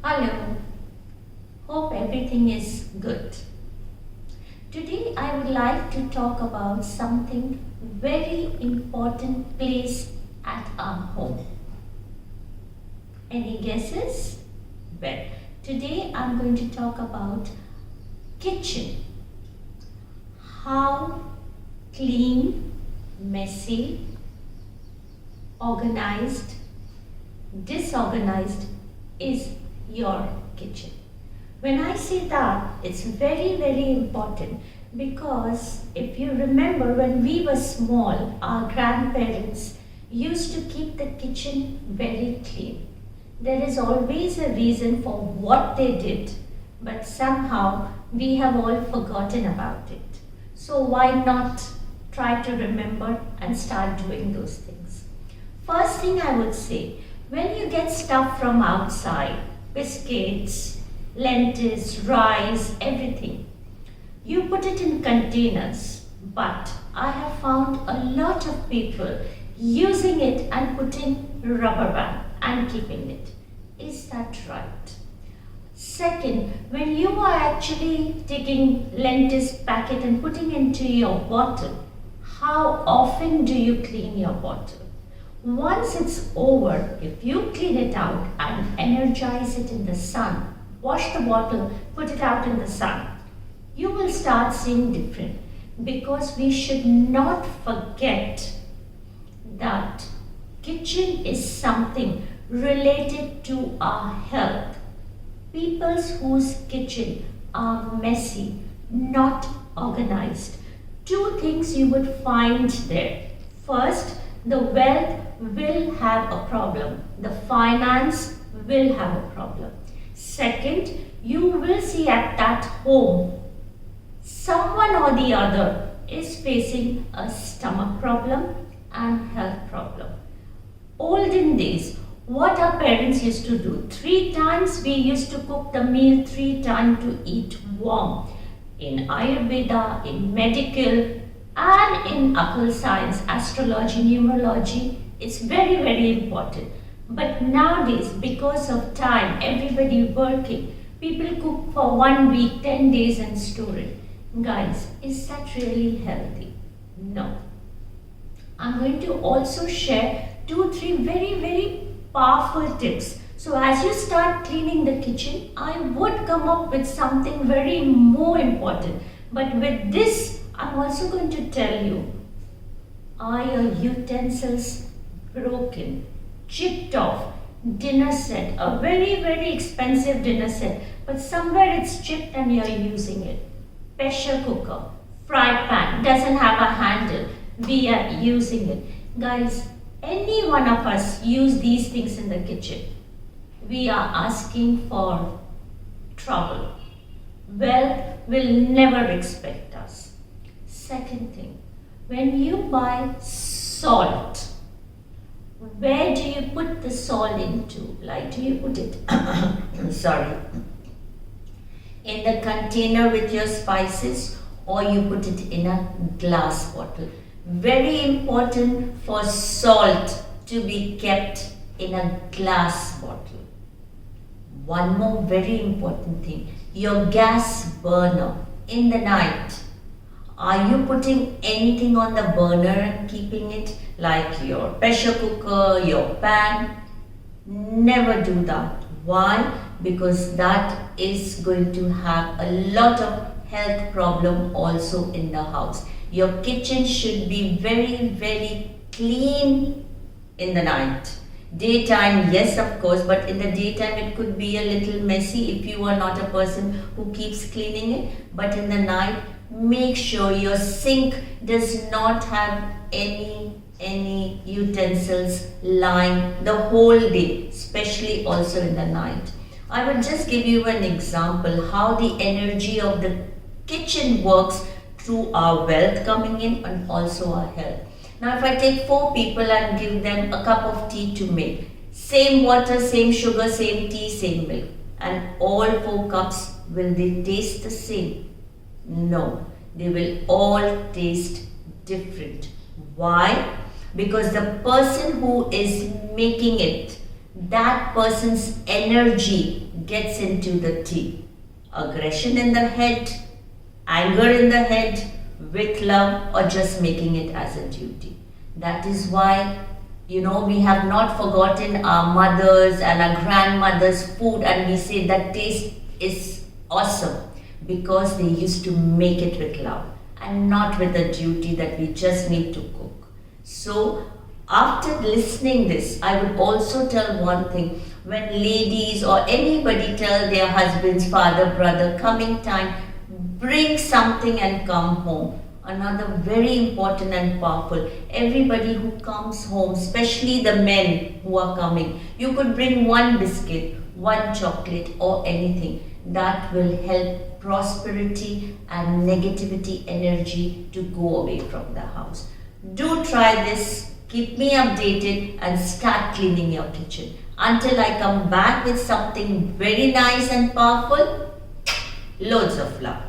Hello, hope everything is good. Today I would like to talk about something very important place at our home. Any guesses? Well, today I'm going to talk about kitchen. How clean, messy, organized, disorganized is your kitchen. When I say that, it's very important because if you remember when we were small, our grandparents used to keep the kitchen very clean. There is always a reason for what they did, but somehow we have all forgotten about it. So why not try to remember and start doing those things? First thing I would say, when you get stuff from outside, biscuits, lentils, rice, everything, you put it in containers. But I have found a lot of people using it and putting rubber band and keeping it. Is that right? Second, when you are actually taking lentils packet and putting into your bottle, how often do you clean your bottle? Once it's over, if you clean it out and energize it in the sun, wash the bottle, put it out in the sun, you will start seeing different, because we should not forget that kitchen is something related to our health. People whose kitchen are messy, not organized. Two things you would find there. First, the wealth will have a problem. The finance will have a problem. Second, you will see at that home, someone or the other is facing a stomach problem and health problem. Olden days, what our parents used to do, 3 times we used to cook the meal 3 times to eat warm. In Ayurveda, in medical, and in occult science, astrology, numerology, it's very important. But nowadays, because of time, everybody working, people cook for 1 week, 10 days and store it. Guys, is that really healthy? No. I'm going to also share 2-3 very powerful tips. So as you start cleaning the kitchen, I would come up with something very more important. But with this, I'm also going to tell you, are your utensils broken, chipped off, dinner set, a very expensive dinner set, but somewhere it's chipped and you're using it. Pressure cooker, fry pan, doesn't have a handle, we are using it. Guys, any one of us use these things in the kitchen, we are asking for trouble. Wealth will never respect us. Second thing, when you buy salt, where do you put the salt into? Like, do you put it, sorry, in the container with your spices, or you put it in a glass bottle? Very important for salt to be kept in a glass bottle. One more very important thing, your gas burner in the night. Are you putting anything on the burner and keeping it, like your pressure cooker, your pan? Never do that. Why? Because that is going to have a lot of health problem also in the house. Your kitchen should be very clean in the night. Daytime, yes, of course, but in the daytime it could be a little messy if you are not a person who keeps cleaning it. But in the night, make sure your sink does not have any utensils lying the whole day, especially also in the night. I will just give you an example how the energy of the kitchen works through our wealth coming in and also our health. Now if I take 4 people and give them a cup of tea to make, same water, same sugar, same tea, same milk, and all 4 cups, will they taste the same? No, they will all taste different. Why? Because the person who is making it, that person's energy, gets into the tea. Aggression in the head, anger in the head, with love, or just making it as a duty. That is why, we have not forgotten our mothers and our grandmothers' food, and we say that taste is awesome because they used to make it with love and not with a duty that we just need to cook. So, after listening this, I would also tell one thing. When ladies or anybody tell their husbands, father, brother, coming time, bring something and come home. Another very important and powerful. Everybody who comes home, especially the men who are coming, you could bring one biscuit, one chocolate, or anything. That will help prosperity and negativity energy to go away from the house. Do try this. Keep me updated and start cleaning your kitchen. Until I come back with something very nice and powerful, loads of love.